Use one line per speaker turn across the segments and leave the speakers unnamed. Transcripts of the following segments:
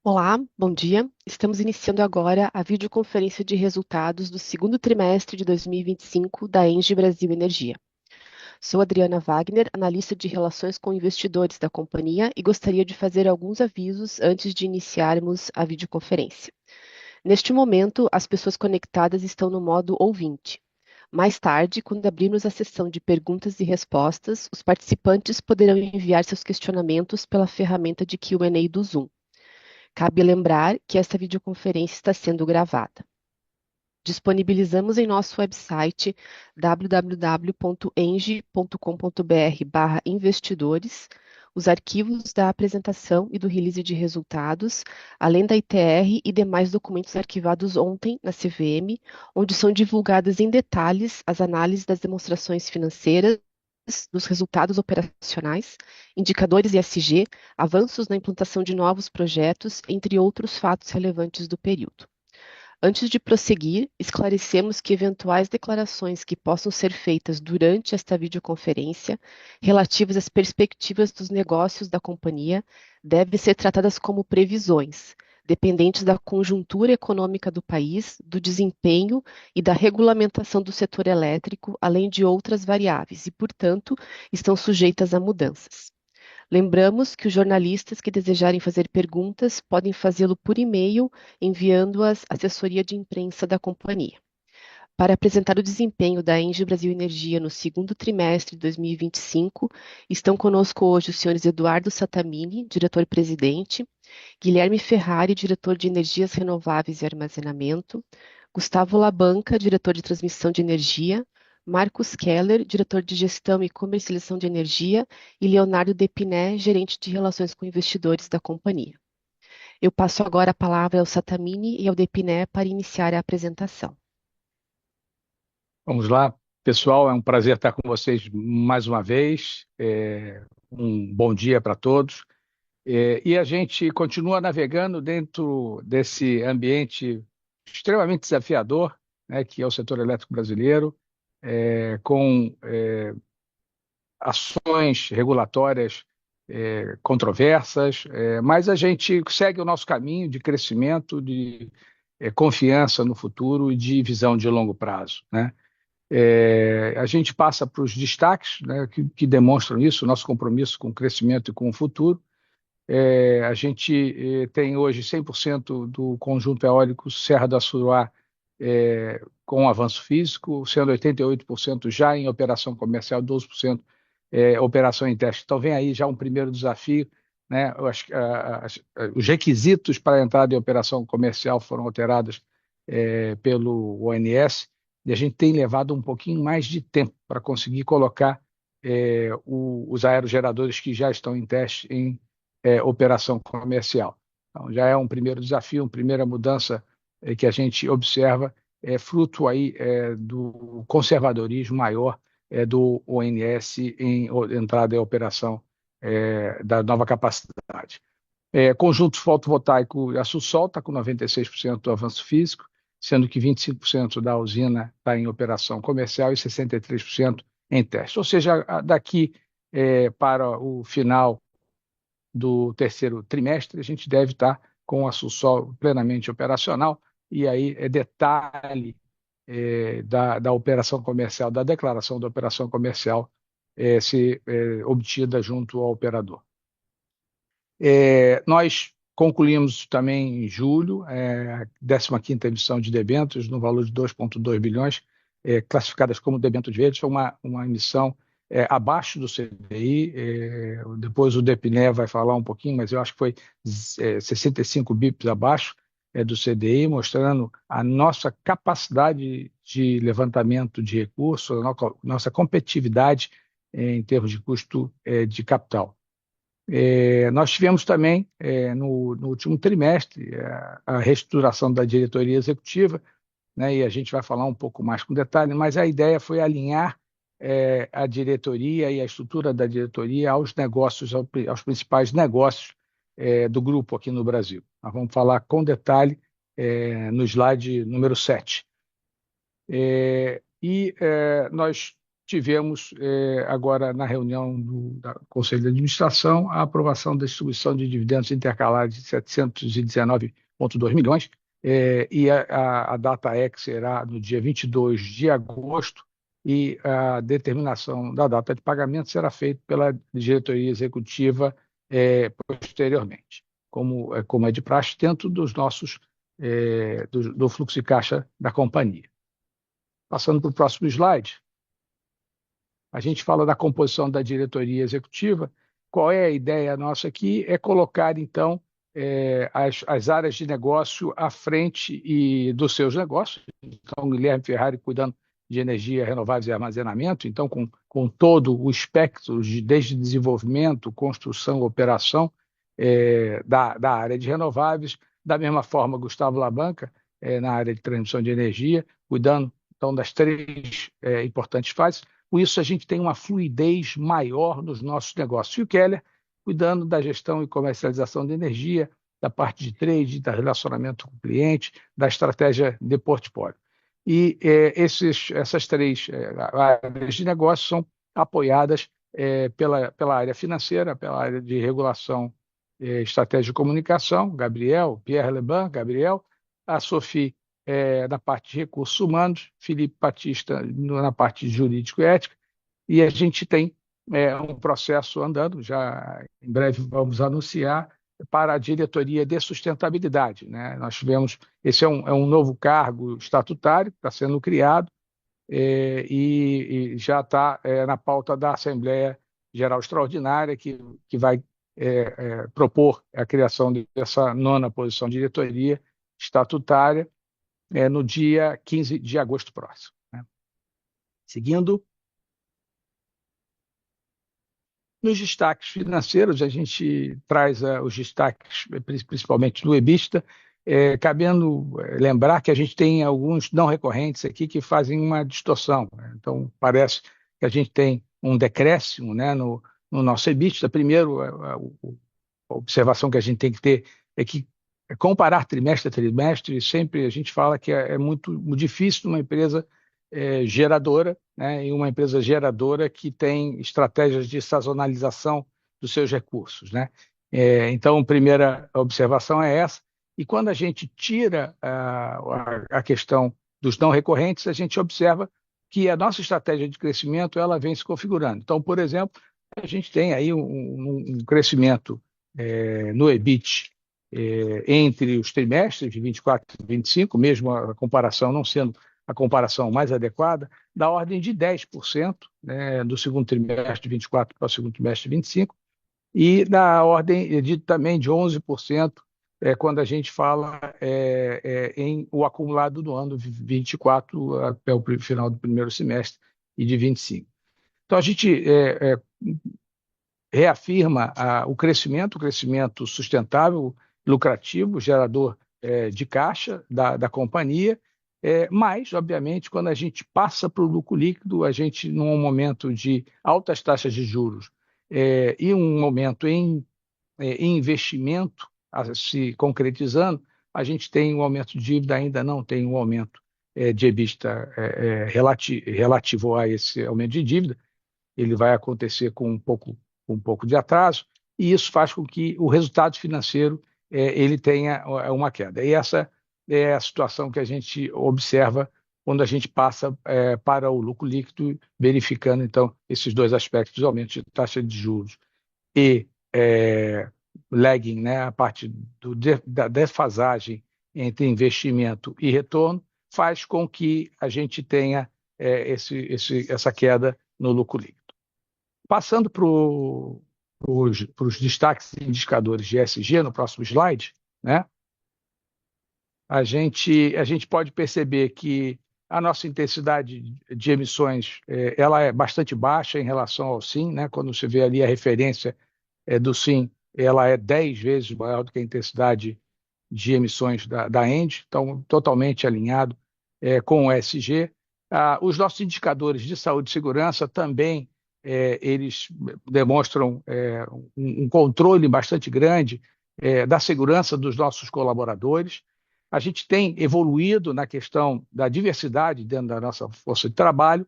Olá, bom dia. Estamos iniciando agora a videoconferência de resultados do segundo trimestre de 2025 da Engie Brasil Energia. Sou Adriana Wagner, analista de relações com investidores da companhia e gostaria de fazer alguns avisos antes de iniciarmos a videoconferência. Neste momento, as pessoas conectadas estão no modo ouvinte. Mais tarde, quando abrirmos a sessão de perguntas e respostas, os participantes poderão enviar seus questionamentos pela ferramenta de Q&A do Zoom. Cabe lembrar que esta videoconferência está sendo gravada. Disponibilizamos em nosso website www.engie.com.br/investidores os arquivos da apresentação e do release de resultados, além da ITR e demais documentos arquivados ontem na CVM, onde são divulgadas em detalhes as análises das demonstrações financeiras, dos resultados operacionais, indicadores ESG, avanços na implantação de novos projetos, entre outros fatos relevantes do período. Antes de prosseguir, esclarecemos que eventuais declarações que possam ser feitas durante esta videoconferência, relativas às perspectivas dos negócios da companhia, devem ser tratadas como previsões, dependentes da conjuntura econômica do país, do desempenho e da regulamentação do setor elétrico, além de outras variáveis, e, portanto, estão sujeitas a mudanças. Lembramos que os jornalistas que desejarem fazer perguntas podem fazê-lo por e-mail, enviando-as à assessoria de imprensa da companhia. Para apresentar o desempenho da Engie Brasil Energia no segundo trimestre de 2025, estão conosco hoje os senhores Eduardo Sattamini, diretor-presidente, Guilherme Ferrari, diretor de Energias Renováveis e Armazenamento, Gustavo Labanca, diretor de Transmissão de Energia, Marcos Keller, diretor de Gestão e Comercialização de Energia, e Leonardo Depiné, gerente de Relações com Investidores da companhia. Eu passo agora a palavra ao Sattamini e ao Depiné para iniciar a apresentação.
Vamos lá, pessoal, é um prazer estar com vocês mais uma vez. Um bom dia para todos. E a gente continua navegando dentro desse ambiente extremamente desafiador, né, que é o setor elétrico brasileiro, com ações regulatórias controversas, mas a gente segue o nosso caminho de crescimento, de confiança no futuro e de visão de longo prazo, né? A gente passa para os destaques, né, que demonstram isso, nosso compromisso com o crescimento e com o futuro. A gente tem hoje 100% do conjunto eólico Serra do Assuruá com avanço físico, sendo 88% já em operação comercial, 12% operação em teste. Então vem aí já um primeiro desafio, né? Eu acho que, os requisitos para a entrada em operação comercial foram alterados pelo ONS, e a gente tem levado um pouquinho mais de tempo para conseguir colocar os aerogeradores que já estão em teste em operação comercial. Então, já é um primeiro desafio, uma primeira mudança que a gente observa, fruto aí do conservadorismo maior do ONS em entrada em operação da nova capacidade. Conjunto fotovoltaico, a Sussol está com 96% do avanço físico, sendo que 25% da usina está em operação comercial e 63% em teste. Ou seja, daqui para o final do terceiro trimestre, a gente deve estar com a Sussol plenamente operacional, e aí é detalhe da operação comercial, da declaração da operação comercial ser obtida junto ao operador. Nós concluímos também em julho a 15ª emissão de debêntures no valor de 2,2 bilhões, classificadas como debêntures verdes. Foi uma emissão abaixo do CDI, depois o Depiné vai falar um pouquinho, mas eu acho que foi 65 bips abaixo do CDI, mostrando a nossa capacidade de levantamento de recursos, a nossa competitividade em termos de custo de capital. Nós tivemos também, no último trimestre, a reestruturação da diretoria executiva, né, e a gente vai falar um pouco mais com detalhe, mas a ideia foi alinhar a diretoria e a estrutura da diretoria aos negócios, aos principais negócios do grupo aqui no Brasil. Nós vamos falar com detalhe no slide número 7. Nós tivemos agora na reunião do Conselho de Administração a aprovação da distribuição de dividendos intercalares de 719,2 milhões, e a data ex será no dia 22 de agosto, e a determinação da data de pagamento será feita pela diretoria executiva posteriormente, como é de praxe dentro dos nossos do fluxo de caixa da companhia. Passando para o próximo slide, a gente fala da composição da diretoria executiva. Qual é a ideia nossa aqui? É colocar, então, as áreas de negócio à frente dos seus negócios. Então, Guilherme Ferrari cuidando de energia renováveis e armazenamento, então, com todo o espectro, desde desenvolvimento, construção, operação da área de renováveis. Da mesma forma, Gustavo Labanca, na área de transmissão de energia, cuidando, então, das três importantes fases. Com isso, a gente tem uma fluidez maior nos nossos negócios. E o Keller, cuidando da gestão e comercialização de energia, da parte de trade, da relacionamento com o cliente, da estratégia de portfólio. E essas três áreas de negócio são apoiadas pela área financeira, pela área de regulação, estratégia de comunicação, Gabriel, Pierre Leban, Gabriel, a Sophie na parte de recursos humanos, Felipe Batista na parte de jurídico e ética, e a gente tem um processo andando, já em breve vamos anunciar, para a diretoria de sustentabilidade, né? Nós tivemos, esse é um novo cargo estatutário que está sendo criado e já está na pauta da Assembleia Geral Extraordinária, que vai propor a criação dessa nona posição de diretoria estatutária no dia 15 de agosto próximo, né? Seguindo, nos destaques financeiros, a gente traz os destaques, principalmente do EBITDA, cabendo lembrar que a gente tem alguns não recorrentes aqui que fazem uma distorção, né? Então, parece que a gente tem um decréscimo, né, no nosso EBITDA. Primeiro, a observação que a gente tem que ter é que comparar trimestre a trimestre, sempre a gente fala que é muito difícil numa empresa geradora, né, e uma empresa geradora que tem estratégias de sazonalização dos seus recursos, né? Então, a primeira observação é essa. E quando a gente tira a questão dos não recorrentes, a gente observa que a nossa estratégia de crescimento ela vem se configurando. Então, por exemplo, a gente tem aí um crescimento no EBIT entre os trimestres de 24 e 25, mesmo a comparação não sendo a comparação mais adequada, da ordem de 10%, né, do segundo trimestre de 24 para o segundo trimestre de 25, e da ordem também de 11% quando a gente fala em o acumulado do ano de 24 até o final do primeiro semestre e de 25. Então, a gente reafirma o crescimento sustentável, lucrativo, gerador de caixa da companhia, mas, obviamente, quando a gente passa para o lucro líquido, a gente, num momento de altas taxas de juros e um momento em investimento se concretizando, a gente tem um aumento de dívida, ainda não tem um aumento de EBITDA relativo a esse aumento de dívida. Ele vai acontecer com um pouco de atraso, e isso faz com que o resultado financeiro ele tenha uma queda. E essa é a situação que a gente observa quando a gente passa para o lucro líquido, verificando, então, esses dois aspectos, aumento de taxa de juros e lagging, né, a parte da defasagem entre investimento e retorno, faz com que a gente tenha essa queda no lucro líquido. Passando para os destaques e indicadores de ESG, no próximo slide, né, a gente pode perceber que a nossa intensidade de emissões ela é bastante baixa em relação ao SIM, né? Quando você vê ali a referência do SIM, ela é 10 vezes maior do que a intensidade de emissões da ENGIE, então totalmente alinhado com o ESG. Os nossos indicadores de saúde e segurança também eles demonstram um controle bastante grande da segurança dos nossos colaboradores. A gente tem evoluído na questão da diversidade dentro da nossa força de trabalho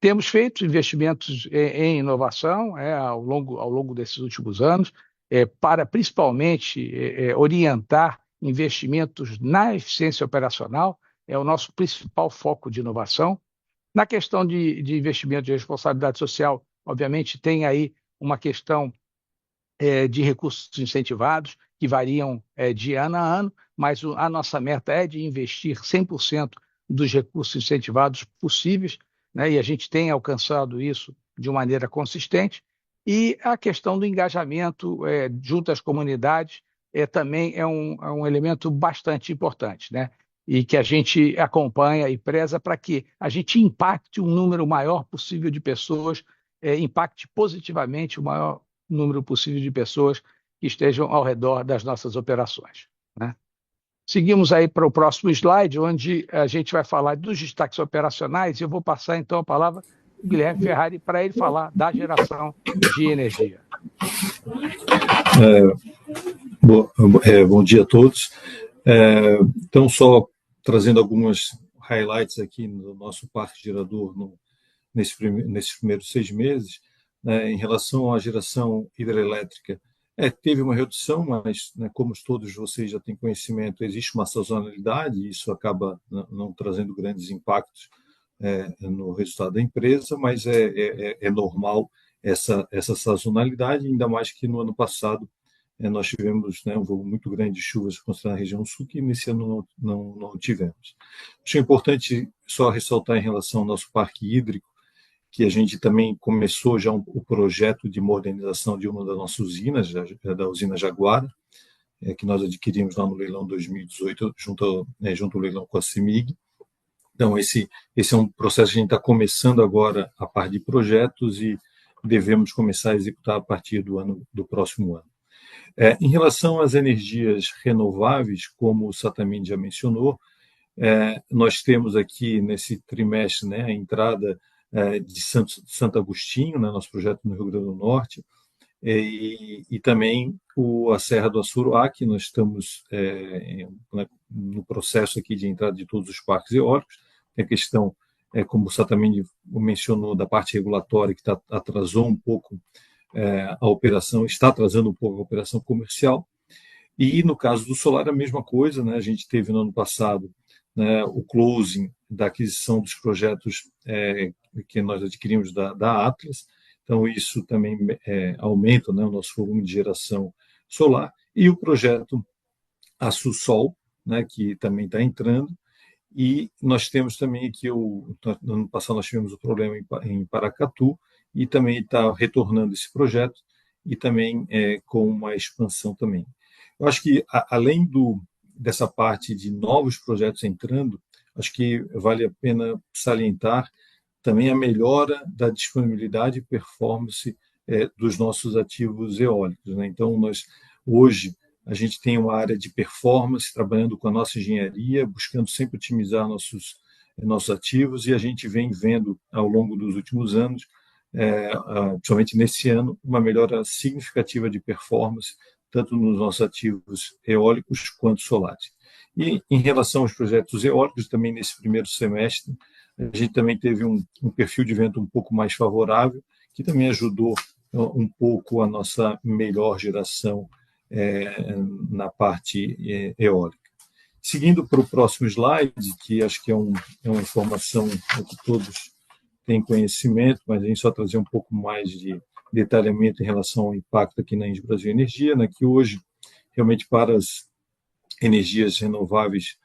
temos feito investimentos em inovação ao longo desses últimos anos, para principalmente orientar investimentos na eficiência operacional, é o nosso principal foco de inovação. Na questão de investimento de responsabilidade social, obviamente, tem aí uma questão de recursos incentivados, que variam de ano a ano, mas a nossa meta é de investir 100% dos recursos incentivados possíveis, né? E a gente tem alcançado isso de maneira consistente. E a questão do engajamento junto às comunidades também é um elemento bastante importante, né? E que a gente acompanha e preza para que a gente impacte um número maior possível de pessoas, impacte positivamente o maior número possível de pessoas que estejam ao redor das nossas operações, né? Seguimos aí para o próximo slide, onde a gente vai falar dos destaques operacionais, e eu vou passar então a palavra para o Guilherme Ferrari para ele falar da geração de energia.
Bom dia a todos. Então, só trazendo algumas highlights aqui no nosso parque gerador nesses primeiros 6 meses, né, em relação à geração hidrelétrica. Teve uma redução, mas, né, como todos vocês já têm conhecimento, existe uma sazonalidade e isso acaba não trazendo grandes impactos no resultado da empresa, mas é normal essa sazonalidade, ainda mais que no ano passado nós tivemos, né, um volume muito grande de chuvas considerando a região sul, que nesse ano não tivemos. Acho importante só ressaltar em relação ao nosso parque hídrico, que a gente também começou já o projeto de modernização de uma das nossas usinas, da usina Jaguara, que nós adquirimos lá no leilão 2018, junto ao leilão com a CEMIG. Então, esse é um processo que a gente está começando agora a par de projetos e devemos começar a executar a partir do próximo ano. Em relação às energias renováveis, como o Sattamini já mencionou, nós temos aqui nesse trimestre, né, a entrada de Santo Agostinho, né, nosso projeto no Rio Grande do Norte, e também a Serra do Assuruá, que nós estamos no processo aqui de entrada de todos os parques eólicos. Tem a questão, como o Sattamini mencionou, da parte regulatória, que atrasou um pouco a operação, está atrasando um pouco a operação comercial. E no caso do solar, a mesma coisa, né? A gente teve no ano passado, né, o closing da aquisição dos projetos que nós adquirimos da Atlas. Então, isso também aumenta, né, o nosso volume de geração solar. E o projeto Açu-Sol, né, que também está entrando. E nós temos também aqui, no ano passado nós tivemos o problema em Paracatu, e também está retornando esse projeto, e também com uma expansão também. Eu acho que, além dessa parte de novos projetos entrando, acho que vale a pena salientar também a melhora da disponibilidade e performance dos nossos ativos eólicos, né? Então, hoje, a gente tem uma área de performance, trabalhando com a nossa engenharia, buscando sempre otimizar nossos ativos, e a gente vem vendo, ao longo dos últimos anos, principalmente nesse ano, uma melhora significativa de performance, tanto nos nossos ativos eólicos quanto solares. E em relação aos projetos eólicos, também nesse primeiro semestre, a gente também teve um perfil de vento um pouco mais favorável, que também ajudou um pouco a nossa melhor geração na parte eólica. Seguindo para o próximo slide, que acho que é uma informação que todos têm conhecimento, mas a gente só trazer um pouco mais de detalhamento em relação ao impacto aqui na Engie Brasil Energia, né, que hoje, realmente, para as energias renováveis,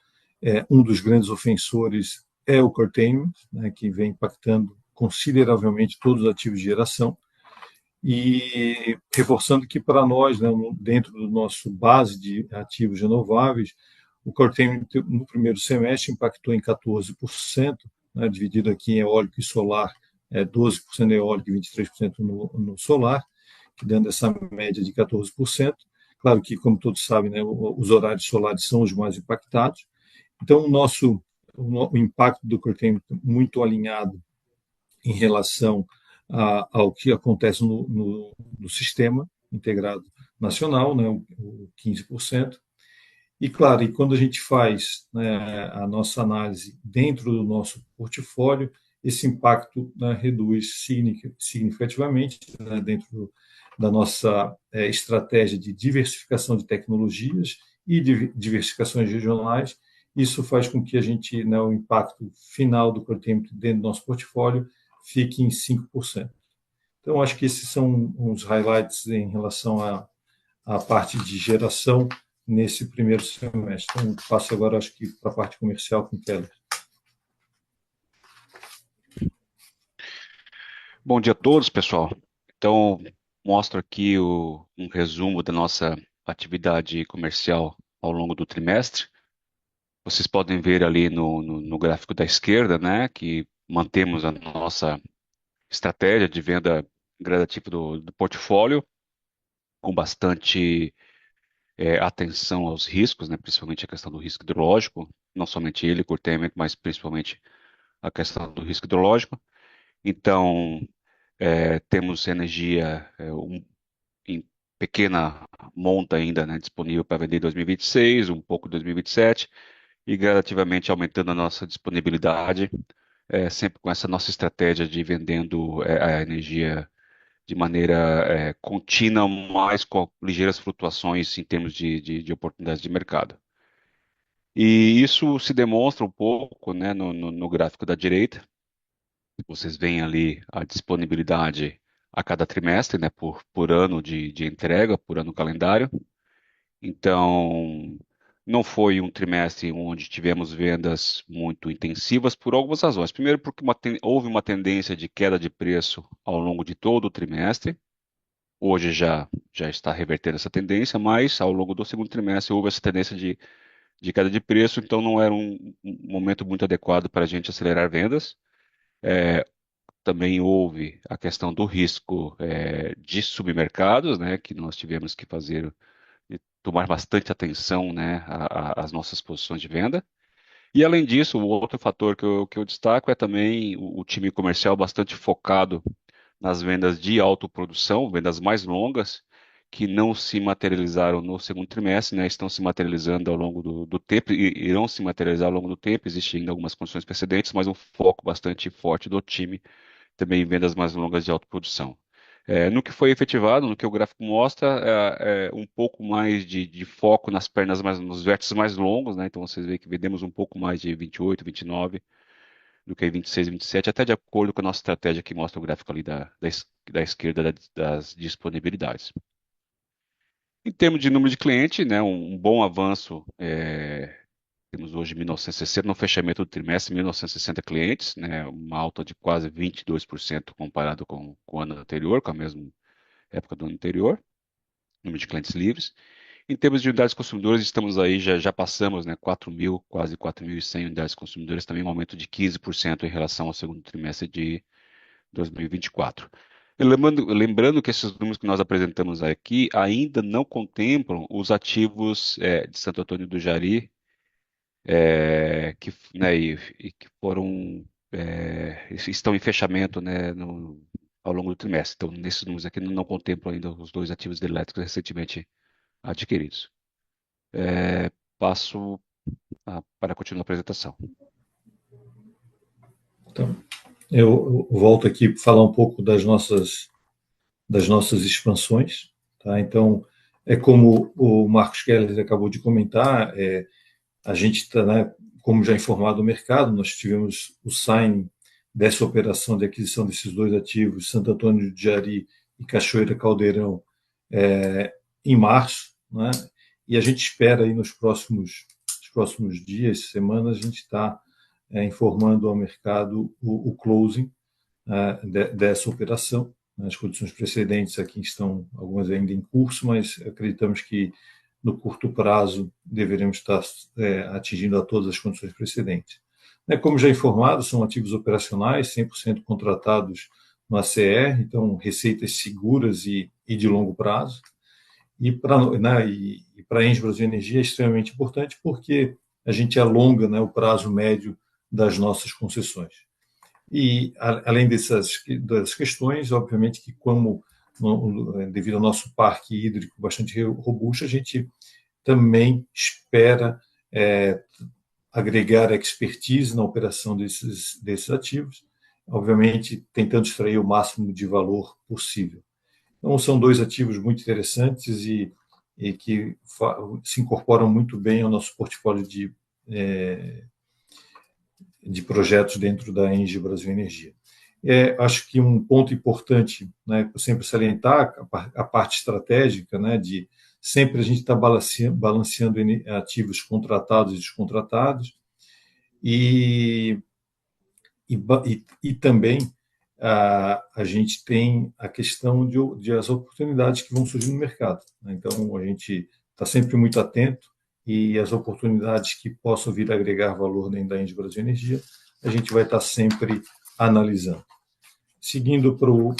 um dos grandes ofensores é o curtailment, né, que vem impactando consideravelmente todos os ativos de geração, e reforçando que para nós, né, dentro do nosso base de ativos renováveis, o curtailment no primeiro semestre impactou em 14%, né, dividido aqui em eólico e solar, 12% eólico e 23% no solar, que dando essa média de 14%. Claro que, como todos sabem, né, os horários solares são os mais impactados. Então, o impacto do curtailment muito alinhado em relação ao que acontece no sistema integrado nacional, né, o 15%. E, claro, quando a gente faz, né, a nossa análise dentro do nosso portfólio, esse impacto, né, reduz significativamente, né, dentro da nossa estratégia de diversificação de tecnologias e de diversificações regionais. Isso faz com que a gente, né, o impacto final do curtailment dentro do nosso portfólio fique em 5%. Então, acho que esses são uns highlights em relação à parte de geração nesse primeiro semestre. Então, passo agora, acho que, para a parte comercial com o Keller.
Bom dia a todos, pessoal. Então, mostro aqui um resumo da nossa atividade comercial ao longo do trimestre. Vocês podem ver ali no gráfico da esquerda, né, que mantemos a nossa estratégia de venda gradativa do portfólio, com bastante atenção aos riscos, né, principalmente a questão do risco hidrológico, não somente ele, curtailment, mas principalmente a questão do risco hidrológico. Então, temos energia em pequena monta ainda, né, disponível para vender em 2026, um pouco em 2027, e gradativamente aumentando a nossa disponibilidade, sempre com essa nossa estratégia de vendendo a energia de maneira contínua, mas com ligeiras flutuações em termos de oportunidades de mercado. E isso se demonstra um pouco, né, no gráfico da direita. Vocês veem ali a disponibilidade a cada trimestre, né, por ano de entrega, por ano calendário. Então, não foi um trimestre onde tivemos vendas muito intensivas por algumas razões. Primeiro, porque houve uma tendência de queda de preço ao longo de todo o trimestre. Hoje já está revertendo essa tendência, mas ao longo do segundo trimestre houve essa tendência de queda de preço, então não era um momento muito adequado para a gente acelerar vendas. Também houve a questão do risco de submercados, né, que nós tivemos que fazer, tomar bastante atenção, né, às nossas posições de venda. E além disso, o outro fator que eu destaco é também o time comercial bastante focado nas vendas de autoprodução, vendas mais longas, que não se materializaram no segundo trimestre, né, estão se materializando ao longo do tempo, e irão se materializar ao longo do tempo, existem ainda algumas condições precedentes, mas um foco bastante forte do time também em vendas mais longas de autoprodução. No que foi efetivado, no que o gráfico mostra, um pouco mais de foco nas pernas, nos vértices mais longos, né? Então vocês veem que vendemos um pouco mais de 28, 29 do que 26, 27, até de acordo com a nossa estratégia que mostra o gráfico ali da esquerda das disponibilidades. Em termos de número de cliente, né, um bom avanço. Temos hoje 1.960, no fechamento do trimestre, 1.960 clientes, né, uma alta de quase 22% comparado com o ano anterior, com a mesma época do ano anterior, número de clientes livres. Em termos de unidades consumidoras, estamos aí, já passamos, né, 4.000, quase 4.100 unidades consumidoras, também um aumento de 15% em relação ao segundo trimestre de 2024. Lembrando que esses números que nós apresentamos aqui ainda não contemplam os ativos de Santo Antônio do Jari, né, e que foram estão em fechamento, né, ao longo do trimestre. Então, nesses números aqui não contemplam ainda os dois ativos elétricos recentemente adquiridos. Passo para continuar a apresentação.
Então, eu volto aqui para falar um pouco das nossas expansões. Tá? Então, como o Marcos Keller acabou de comentar, a gente está, né, como já informado o mercado, nós tivemos o signing dessa operação de aquisição desses dois ativos, Santo Antônio de Jari e Cachoeira Caldeirão, em março, né? E a gente espera aí nos próximos dias, semanas, a gente está informando ao mercado o closing dessa operação. As condições precedentes aqui estão algumas ainda em curso, mas acreditamos que no curto prazo deveremos estar atingindo a todas as condições precedentes. Como já informado, são ativos operacionais, 100% contratados no ACR, então receitas seguras e de longo prazo. E para a Engie Brasil Energia é extremamente importante porque a gente alonga, né, o prazo médio das nossas concessões. E, além das questões, obviamente que devido ao nosso parque hídrico bastante robusto, a gente também espera agregar expertise na operação desses ativos obviamente tentando extrair o máximo de valor possível. Então, são dois ativos muito interessantes e que se incorporam muito bem ao nosso portfólio de projetos dentro da Engie Brasil Energia. Acho que um ponto importante, né, eu sempre salientar a parte estratégica, né, de sempre a gente estar balanceando ativos contratados e descontratados e também a gente tem a questão de as oportunidades que vão surgir no mercado, né? Então, a gente está sempre muito atento e as oportunidades que possam vir a agregar valor dentro da Engie Brasil Energia, a gente vai estar sempre analisando. Seguindo para o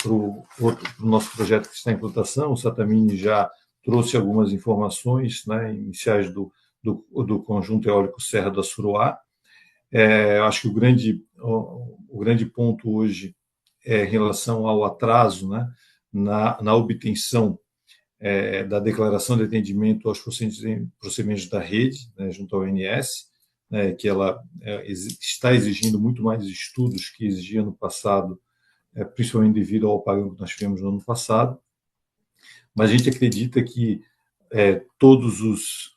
nosso projeto que está em implantação, o Satamini já trouxe algumas informações, né, iniciais do conjunto eólico Serra do Assuruá. Acho que o grande ponto hoje é em relação ao atraso, né, na obtenção da declaração de atendimento aos procedimentos da rede, né, junto ao ONS, né, que ela está exigindo muito mais estudos que exigia no passado, principalmente devido ao apagão que nós tivemos no ano passado. Mas a gente acredita que todos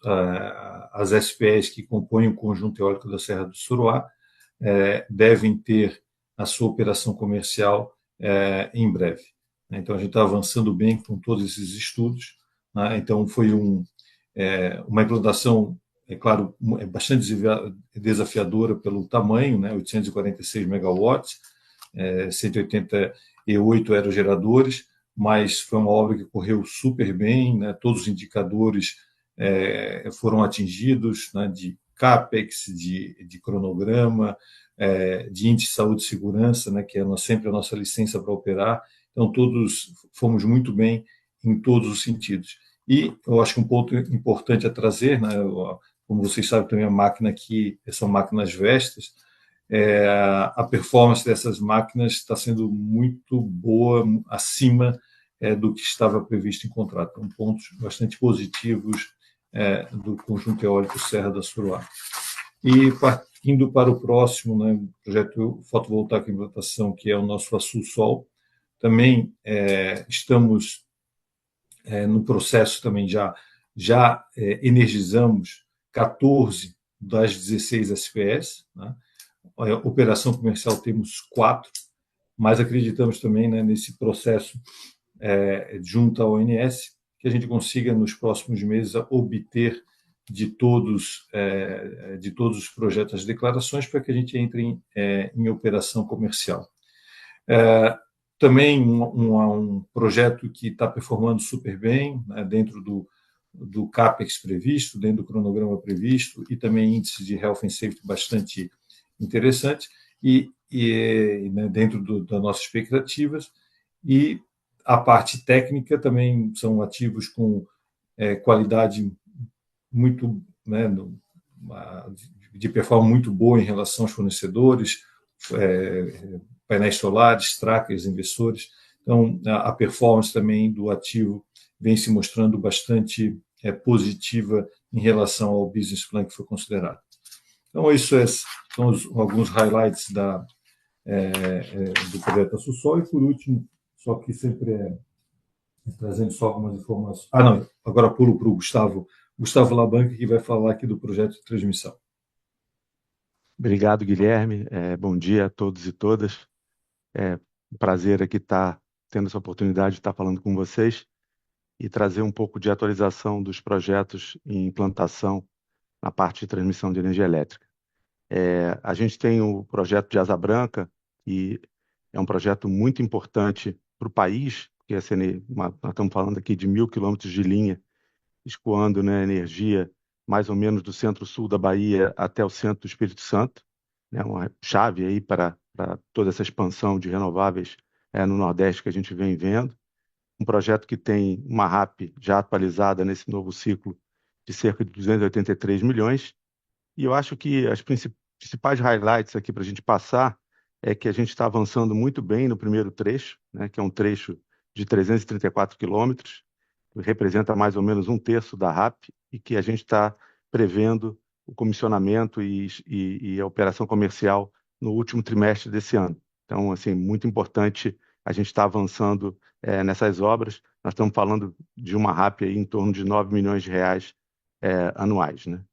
as SPS que compõem o conjunto eólico da Serra do Suruá devem ter a sua operação comercial em breve. Então, a gente está avançando bem com todos esses estudos, né? Então, foi uma implantação, é claro, bastante desafiadora pelo tamanho, né? 846 megawatts, 188 aerogeradores, mas foi uma obra que correu super bem, né? Todos os indicadores foram atingidos, né? De CAPEX, de cronograma, de índice de saúde e segurança, né? Que é sempre a nossa licença para operar. Então, todos fomos muito bem em todos os sentidos. E eu acho que um ponto importante a trazer, né? Como vocês sabem, também a máquina aqui são máquinas Vestas. A performance dessas máquinas está sendo muito boa, acima do que estava previsto em contrato. Então, pontos bastante positivos do conjunto eólico Serra da Suruá. E partindo para o próximo, né, projeto fotovoltaico em implantação, que é o nosso Açu Sol, também estamos no processo, também já energizamos 14 das 16 SPS, né? Operação comercial temos 4, mas acreditamos também, né, nesse processo junto ao ONS, que a gente consiga nos próximos meses obter de todos os projetos as declarações para que a gente entre em operação comercial. Também um projeto que está performando super bem, né, dentro do CAPEX previsto, dentro do cronograma previsto, e também índices de Health and Safety bastante interessantes, né, dentro das nossas expectativas. E a parte técnica também são ativos com qualidade muito, né, de performance muito boa em relação aos fornecedores, painéis solares, trackers, inversores. Então, a performance também do ativo vem se mostrando bastante positiva em relação ao business plan que foi considerado. Então, isso são alguns highlights do projeto Açu Sol. E, por último, só que sempre trazendo só algumas informações. Não, agora pulo para o Gustavo Labanca, que vai falar aqui do projeto de transmissão.
Obrigado, Guilherme. Bom dia a todos e todas. É um prazer aqui estar tendo essa oportunidade de estar falando com vocês e trazer um pouco de atualização dos projetos em implantação na parte de transmissão de energia elétrica. A gente tem o projeto de Asa Branca, que é um projeto muito importante para o país, porque nós estamos falando aqui de 1.000 quilômetros de linha, escoando, né, energia mais ou menos do centro-sul da Bahia até o centro do Espírito Santo, né, uma chave aí para toda essa expansão de renováveis no Nordeste que a gente vem vendo. Um projeto que tem uma RAP já atualizada nesse novo ciclo de cerca de 283 milhões. E eu acho que as principais highlights aqui para a gente passar é que a gente está avançando muito bem no primeiro trecho, né, que é um trecho de 334 quilômetros, que representa mais ou menos 1/3 da RAP, e que a gente está prevendo o comissionamento e a operação comercial no último trimestre desse ano. Então, assim, muito importante a gente estar avançando nessas obras. Nós estamos falando de uma RAP aí em torno de 9 milhões de reais anuais, né?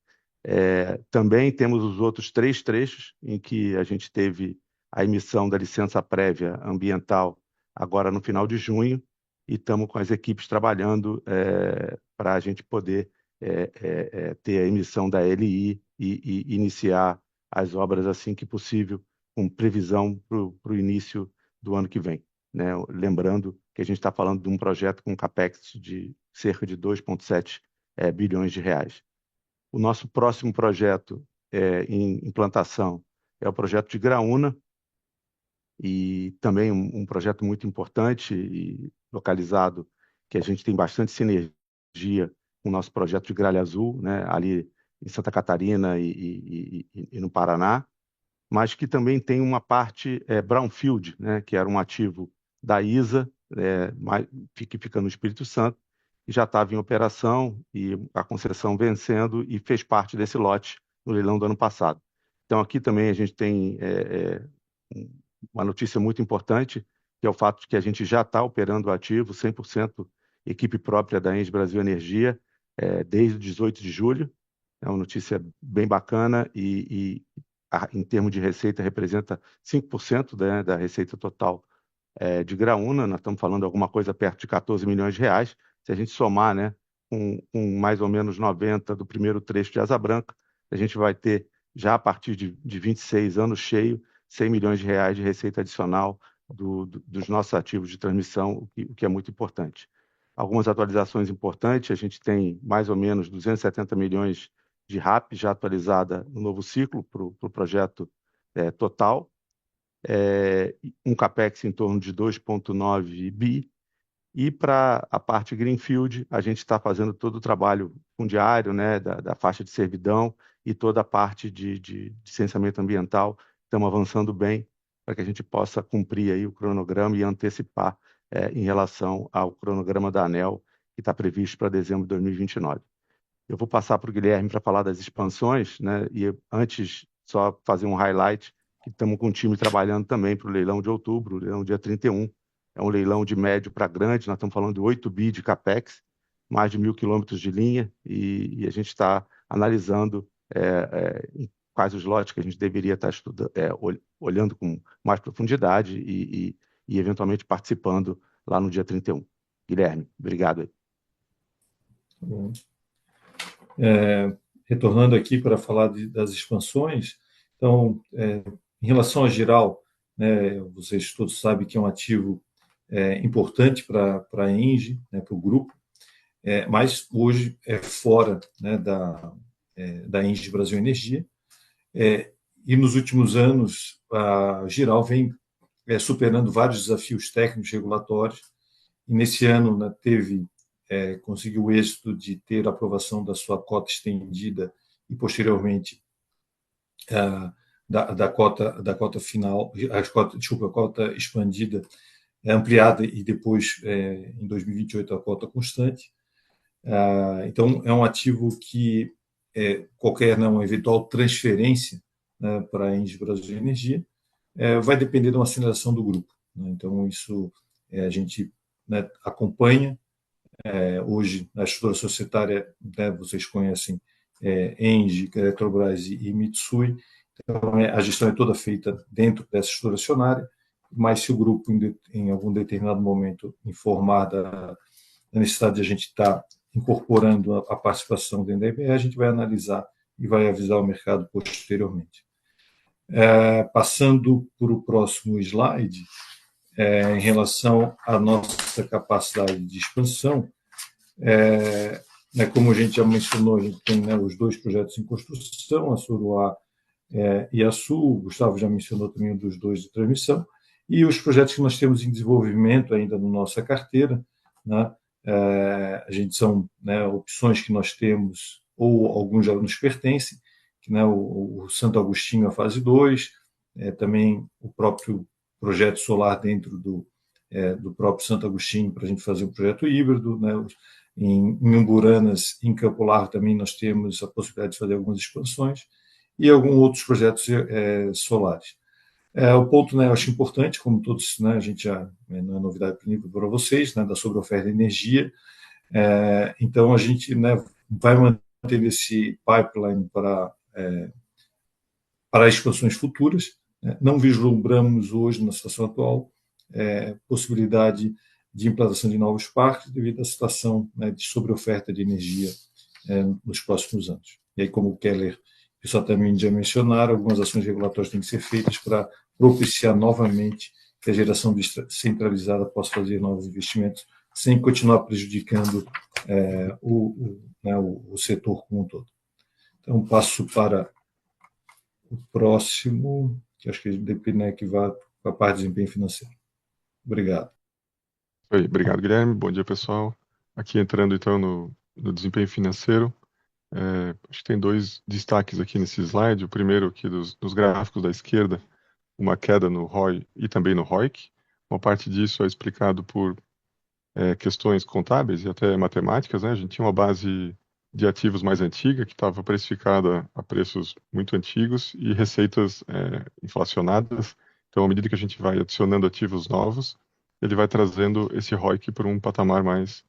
Também temos os outros 3 trechos em que a gente teve a emissão da licença prévia ambiental agora no final de junho, e estamos com as equipes trabalhando para a gente poder ter a emissão da LI e iniciar as obras assim que possível, com previsão para o início do ano que vem, né? Lembrando que a gente está falando de um projeto com capex de cerca de 2,7 bilhões de reais. O nosso próximo projeto em implantação é o projeto de Graúna, e também um projeto muito importante e localizado, que a gente tem bastante sinergia com o nosso projeto de Gralha Azul, né, ali em Santa Catarina e no Paraná, mas que também tem uma parte brownfield, né, que era um ativo da ISA, que fica no Espírito Santo, e já estava em operação, e a concessão vencendo, e fez parte desse lote no leilão do ano passado. Então, aqui também a gente tem uma notícia muito importante, que é o fato de que a gente já está operando o ativo 100% equipe própria da Engie Brasil Energia, desde o 18 de julho. É uma notícia bem bacana e em termos de receita, representa 5% da receita total de Graúna. Nós estamos falando de alguma coisa perto de 14 milhões de reais. Se a gente somar, né, com mais ou menos 90 do primeiro trecho de Asa Branca, a gente vai ter, já a partir de 26 anos cheio, 100 milhões de reais de receita adicional dos nossos ativos de transmissão, o que é muito importante. Algumas atualizações importantes: a gente tem mais ou menos 270 milhões de RAP já atualizada no novo ciclo para o projeto total, um capex em torno de 2,9 bi, e para a parte Greenfield, a gente está fazendo todo o trabalho fundiário, né, da faixa de servidão e toda a parte de licenciamento ambiental. Estamos avançando bem para que a gente possa cumprir aí o cronograma e antecipar em relação ao cronograma da ANEEL, que está previsto para dezembro de 2029. Eu vou passar para o Guilherme para falar das expansões, né? E antes, só fazer um highlight, que estamos com o time trabalhando também para o leilão de outubro, o leilão dia 31. É um leilão de médio para grande, nós estamos falando de 8 bi de capex, mais de 1.000 quilômetros de linha, e a gente está analisando quais os lotes que a gente deveria estar olhando com mais profundidade e eventualmente participando lá no dia 31. Guilherme, obrigado aí.
Tá bom. Retornando aqui para falar das expansões, então, em relação à Jirau, né, vocês todos sabem que é um ativo importante para a Engie, né, para o grupo, mas hoje é fora, né, da Engie Brasil Energia, e nos últimos anos a Jirau vem superando vários desafios técnicos regulatórios, e nesse ano, né, conseguiu o êxito de ter a aprovação da sua cota estendida e, posteriormente, da cota final, a cota expandida, ampliada, e depois, em 2028, a cota constante. Então, é um ativo que qualquer uma eventual transferência, né, para a Engie Brasil Energia vai depender de uma aceleração do grupo, né? Então, isso a gente, né, acompanha. Hoje, na estrutura societária, né, vocês conhecem Engie, Eletrobras e Mitsui. Então, a gestão é toda feita dentro dessa estrutura acionária, mas se o grupo, em algum determinado momento, informar da necessidade de a gente estar incorporando a participação dentro da EBE, a gente vai analisar e vai avisar o mercado posteriormente. Passando para o próximo slide, em relação à nossa capacidade de expansão, como a gente já mencionou, a gente tem, né, os 2 projetos em construção, a Suruá e a Sul. O Gustavo já mencionou também um dos 2 de transmissão, e os projetos que nós temos em desenvolvimento ainda na nossa carteira, né, a gente são, né, opções que nós temos, ou alguns já nos pertencem, que, né, o Santo Agostinho, a fase 2, também o próprio projeto solar dentro do próprio Santo Agostinho, para a gente fazer um projeto híbrido, né? Em Umburanas, em Campo Largo, também nós temos a possibilidade de fazer algumas expansões, e alguns outros projetos solares. O ponto, né, eu acho importante, como todos, né, a gente já, não é novidade para vocês, né, da sobreoferta de energia. Então, a gente, né, vai manter esse pipeline para expansões futuras. Né. Não vislumbramos hoje, na situação atual, possibilidade de implantação de novos parques devido à situação, né, de sobreoferta de energia nos próximos anos. E aí, como o Keller e o Sattamini já mencionaram, algumas ações regulatórias têm que ser feitas para propiciar novamente que a geração descentralizada possa fazer novos investimentos sem continuar prejudicando o setor como um todo. Então, passo para o próximo, que acho que depende, né, que vai para a parte de desempenho financeiro. Obrigado.
Oi, obrigado, Guilherme. Bom dia, pessoal. Aqui entrando, então, no desempenho financeiro. Acho que tem dois destaques aqui nesse slide. O primeiro aqui dos gráficos da esquerda, uma queda no ROI e também no ROIC. Uma parte disso é explicado por questões contábeis e até matemáticas, né? A gente tinha uma base de ativos mais antiga, que estava precificada a preços muito antigos e receitas inflacionadas. Então, à medida que a gente vai adicionando ativos novos, ele vai trazendo esse ROIC para um patamar mais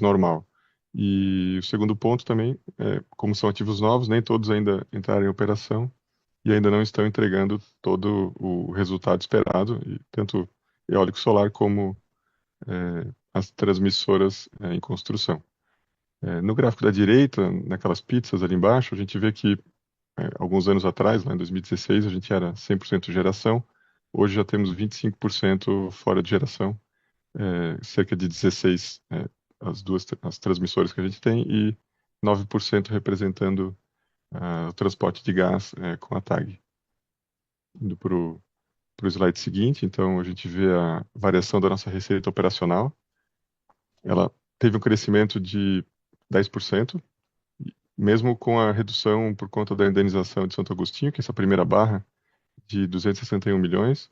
normal. E o segundo ponto também, como são ativos novos, nem todos ainda entraram em operação e ainda não estão entregando todo o resultado esperado, e tanto eólico solar como as transmissoras em construção. No gráfico da direita, naquelas pizzas ali embaixo, a gente vê que alguns anos atrás, lá em 2016, a gente era 100% geração, hoje já temos 25% fora de geração, cerca de 16 as transmissoras que a gente tem e 9% representando o transporte de gás com a TAG. Indo para o slide seguinte, então a gente vê a variação da nossa receita operacional. Ela teve um crescimento de 10%, mesmo com a redução por conta da indenização de Santo Agostinho, que é essa primeira barra de 261 milhões.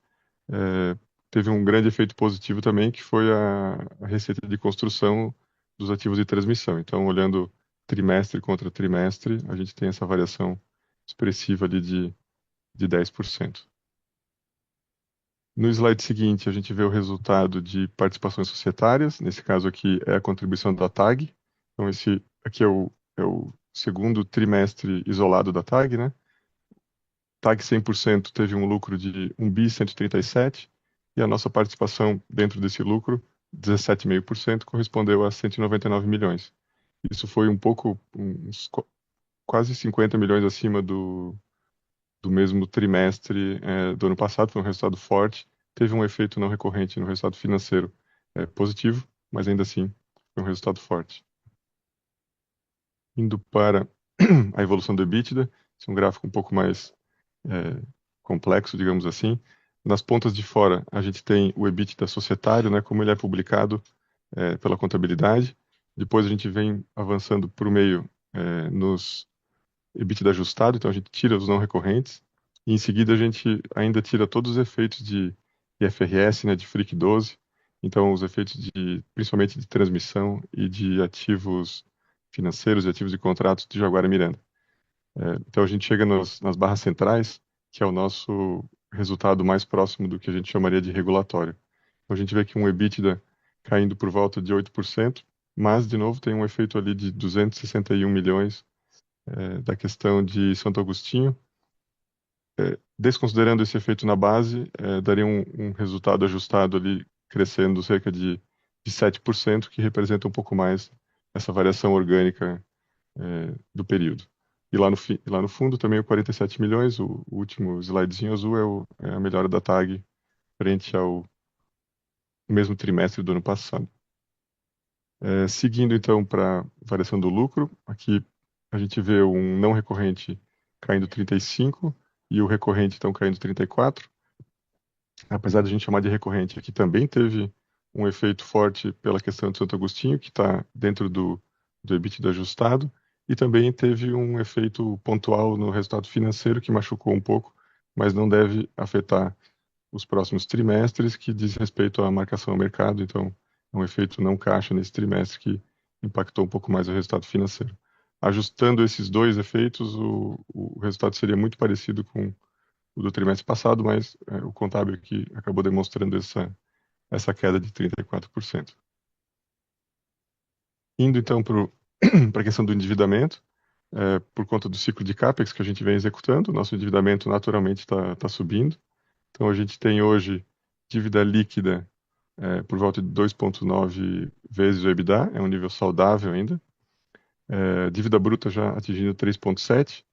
Teve um grande efeito positivo também, que foi a receita de construção dos ativos de transmissão. Então, olhando trimestre contra trimestre, a gente tem essa variação expressiva ali de 10%. No slide seguinte, a gente vê o resultado de participações societárias. Nesse caso aqui é a contribuição da TAG. Então, esse aqui é o segundo trimestre isolado da TAG, né? TAG 100% teve um lucro de 1.137 e a nossa participação dentro desse lucro, 17,5%, correspondeu a 199 milhões. Isso foi quase 50 milhões acima do mesmo trimestre do ano passado. Foi um resultado forte. Teve um efeito não recorrente no resultado financeiro positivo, mas ainda assim foi um resultado forte. Indo para a evolução do EBITDA, esse é um gráfico um pouco mais complexo, digamos assim. Nas pontas de fora, a gente tem o EBITDA societário, né, como ele é publicado pela contabilidade. Depois a gente vem avançando para o meio nos EBITDA ajustado, então a gente tira os não recorrentes. E em seguida a gente ainda tira todos os efeitos de IFRS, né, de FRIC 12, então os efeitos principalmente de transmissão e de ativos financeiros e ativos de contratos de Jaguara Miranda. Então a gente chega nas barras centrais, que é o nosso resultado mais próximo do que a gente chamaria de regulatório. Então a gente vê que um EBITDA caindo por volta de 8%, mas de novo tem um efeito ali de 261 milhões da questão de Santo Agostinho. Desconsiderando esse efeito na base, daria um resultado ajustado ali crescendo cerca de 7%, que representa um pouco mais essa variação orgânica do período. E lá no fundo também o 47 milhões, o último slidezinho azul é a melhora da TAG frente ao mesmo trimestre do ano passado. Seguindo então para a variação do lucro, aqui a gente vê um não recorrente caindo 35 e o recorrente então caindo 34. Apesar de a gente chamar de recorrente, aqui também teve um efeito forte pela questão de Santo Agostinho, que está dentro do EBITDA ajustado, e também teve um efeito pontual no resultado financeiro que machucou um pouco, mas não deve afetar os próximos trimestres, que diz respeito à marcação ao mercado. Então, é um efeito não caixa nesse trimestre que impactou um pouco mais o resultado financeiro. Ajustando esses dois efeitos, o resultado seria muito parecido com o do trimestre passado, mas o contábil aqui acabou demonstrando essa queda de 34%. Indo então para a questão do endividamento, por conta do ciclo de CAPEX que a gente vem executando, nosso endividamento naturalmente está subindo. Então, a gente tem hoje dívida líquida por volta de 2,9 vezes o EBITDA, é um nível saudável ainda. Dívida bruta já atingindo 3,7.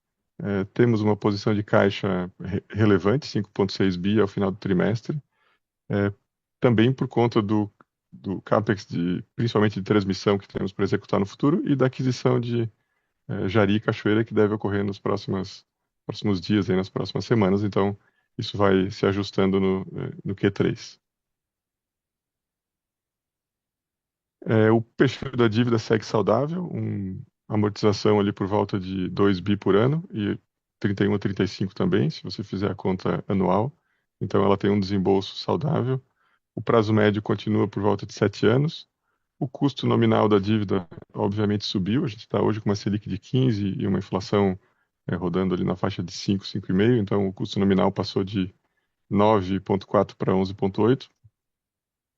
Temos uma posição de caixa relevante, 5,6 bi ao final do trimestre. Também por conta do CAPEX, principalmente de transmissão que temos para executar no futuro, e da aquisição de Jari e Cachoeira, que deve ocorrer nos próximos dias, aí, nas próximas semanas. Então, isso vai se ajustando no Q3. O perfil da dívida segue saudável, amortização ali por volta de 2 bi por ano e 31 a 35 também, se você fizer a conta anual. Então, ela tem um desembolso saudável. O prazo médio continua por volta de 7 anos. O custo nominal da dívida, obviamente, subiu. A gente está hoje com uma Selic de 15 e uma inflação rodando ali na faixa de 5, 5,5. Então, o custo nominal passou de 9,4 para 11,8.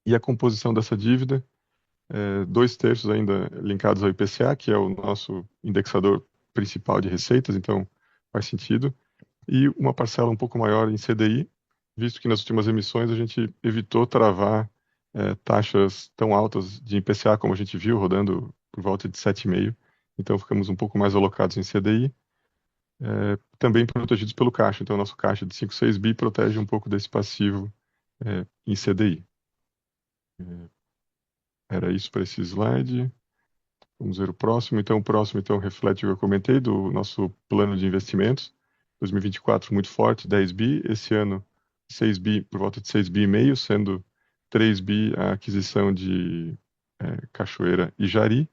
E a composição dessa dívida, 2/3 ainda linkados ao IPCA, que é o nosso indexador principal de receitas, então faz sentido. E uma parcela um pouco maior em CDI, visto que nas últimas emissões a gente evitou travar taxas tão altas de IPCA, como a gente viu, rodando por volta de 7,5. Então ficamos um pouco mais alocados em CDI, também protegidos pelo caixa. Então nosso caixa de 5, 6 bi protege um pouco desse passivo em CDI. Era isso para esse slide. Vamos ver o próximo. Então, o próximo reflete o que eu comentei do nosso plano de investimentos. 2024 muito forte, 10 bi. Esse ano, 6 bi, por volta de 6 bi e meio, sendo 3 bi a aquisição de Cachoeira e Jari,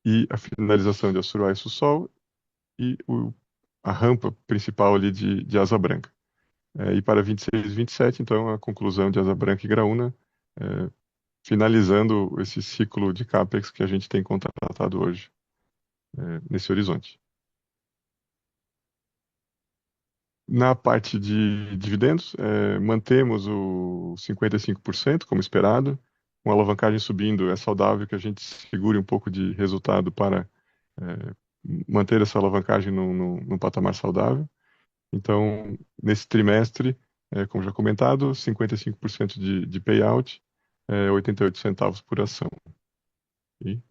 e a finalização de Assuruá e Sussol, e a rampa principal ali de Asa Branca. E para 26 e 27, então, a conclusão de Asa Branca e Graúna, finalizando esse ciclo de CAPEX que a gente tem contratado hoje, nesse horizonte. Na parte de dividendos, mantemos o 55% como esperado, com a alavancagem subindo, é saudável que a gente segure um pouco de resultado para manter essa alavancagem num patamar saudável. Então, nesse trimestre, como já comentado, 55% de payout, 88 centavos por ação. E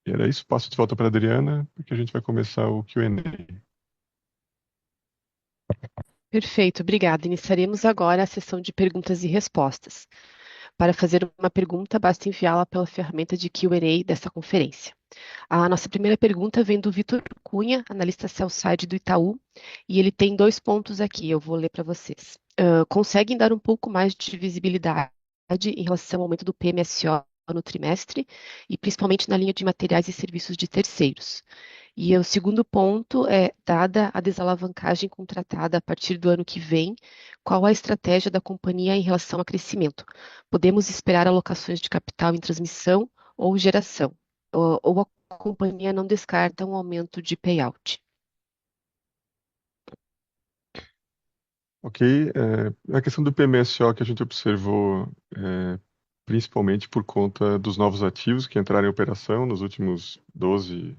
era isso. Passo de volta para a Adriana, porque a gente vai começar o Q&A.
Perfeito, obrigada. Iniciaremos agora a sessão de perguntas e respostas. Para fazer uma pergunta, basta enviá-la pela ferramenta de Q&A desta conferência. A nossa primeira pergunta vem do Vitor Cunha, analista sell-side do Itaú, e ele tem 2 pontos aqui, eu vou ler para vocês. Conseguem dar um pouco mais de visibilidade em relação ao aumento do PMSO no trimestre, e principalmente na linha de materiais e serviços de terceiros? E o segundo ponto é, dada a desalavancagem contratada a partir do ano que vem, qual a estratégia da companhia em relação a crescimento? Podemos esperar alocações de capital em transmissão ou geração? Ou a companhia não descarta um aumento de payout?
Ok. A questão do PMSO que a gente observou, principalmente por conta dos novos ativos que entraram em operação nos últimos 12,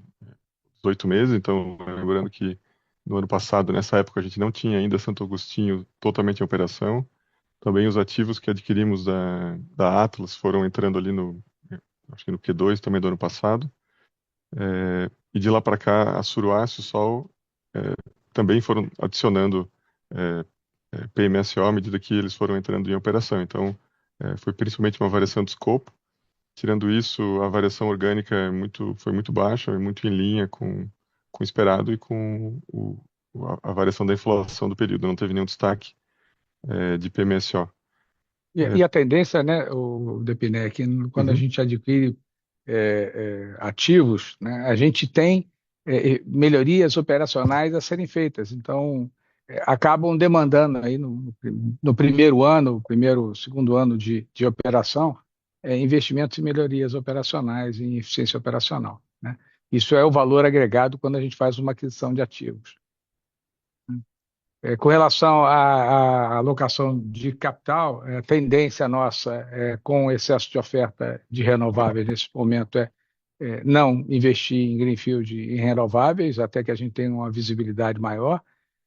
18 meses. Então, lembrando que no ano passado, nessa época, a gente não tinha ainda Santo Agostinho totalmente em operação. Também os ativos que adquirimos da Atlas foram entrando ali acho que no Q2 também do ano passado. E de lá para cá, a Suruá e o Sol também foram adicionando PMSO à medida que eles foram entrando em operação. Então, foi principalmente uma variação de escopo. Tirando isso, a variação orgânica foi muito baixa, é muito em linha com o esperado e com a variação da inflação do período. Não teve nenhum destaque de PMSO.
E a tendência, né, o Depinec, quando a gente adquire ativos, né, a gente tem melhorias operacionais a serem feitas. Então, acabam demandando aí no primeiro ano, segundo ano de operação, investimentos em melhorias operacionais, em eficiência operacional, né? Isso é o valor agregado quando a gente faz uma aquisição de ativos. Com relação à alocação de capital, a tendência nossa com excesso de oferta de renováveis nesse momento não investir em greenfield em renováveis, até que a gente tenha uma visibilidade maior.